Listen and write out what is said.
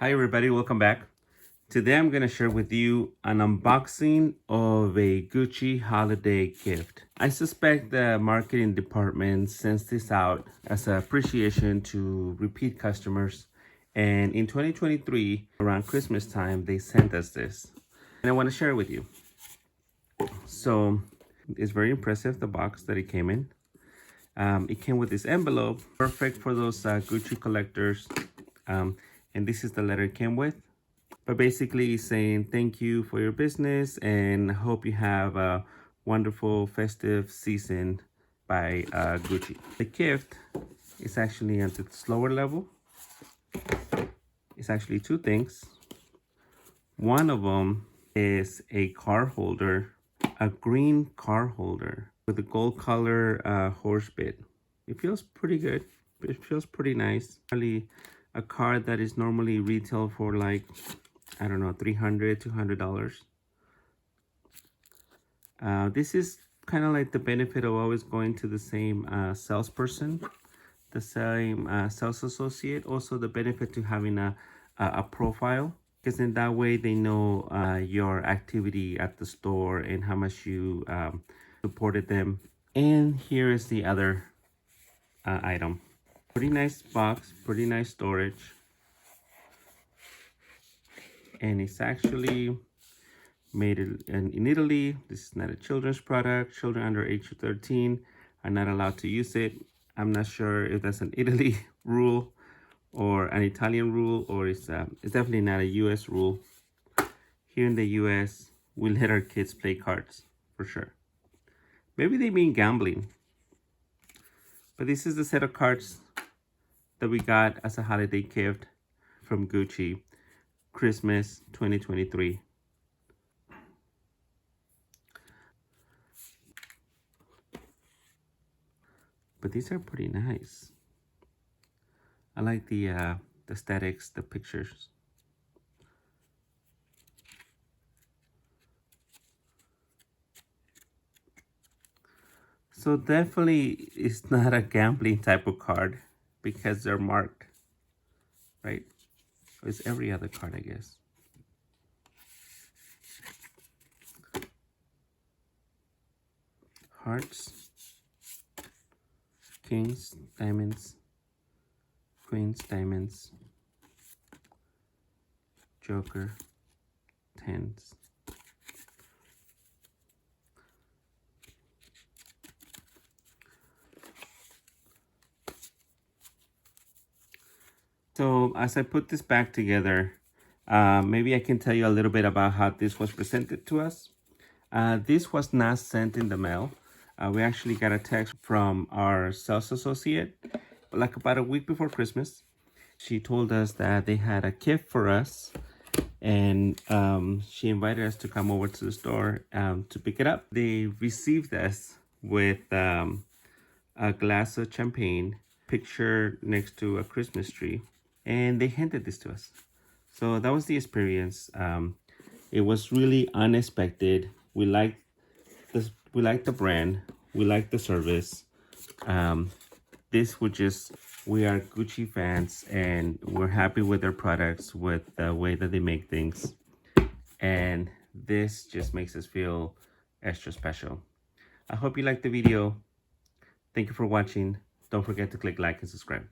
Hi everybody, welcome back. Today I'm going to share with you an unboxing of a Gucci holiday gift. I suspect the marketing department sends this out as an appreciation to repeat customers. And in 2023, around Christmas time, they sent us this. And I want to share it with you. So it's very impressive, the box that it came in. It came with this envelope, perfect for those Gucci collectors. And this is the letter it came with. But basically saying thank you for your business and hope you have a wonderful festive season by Gucci. The gift is actually at the lower level. It's actually two things. One of them is a card holder, a green card holder with a gold color horse bit. It feels pretty good. It feels pretty nice. Really a card that is normally retail for like, I don't know, $300, $200. This is kind of like the benefit of always going to the same salesperson, the same sales associate. Also the benefit to having a profile, because in that way they know your activity at the store and how much you supported them. And here is the other item. Pretty nice box, pretty nice storage. And it's actually made in Italy. This is not a children's product. Children under age 13 are not allowed to use it. I'm not sure if that's an Italy rule or an Italian rule, or it's definitely not a US rule. Here in the US, we let our kids play cards for sure. Maybe they mean gambling. But this is the set of cards that we got as a holiday gift from Gucci, Christmas 2023. But these are pretty nice. I like the aesthetics, the pictures. So definitely it's not a gambling type of card because they're marked, right? It's every other card, I guess. Hearts, kings, diamonds, queens, diamonds, joker, tens. So as I put this back together, maybe I can tell you a little bit about how this was presented to us. This was not sent in the mail. We actually got a text from our sales associate, like about a week before Christmas. She told us that they had a gift for us, and she invited us to come over to the store to pick it up. They received us with a glass of champagne, picture next to a Christmas tree, and they handed this to us. So that was the experience. It was really unexpected. We liked this. We liked the brand. We liked the service. This would just, we are Gucci fans and we're happy with their products, with the way that they make things. And this just makes us feel extra special. I hope you liked the video. Thank you for watching. Don't forget to click like and subscribe.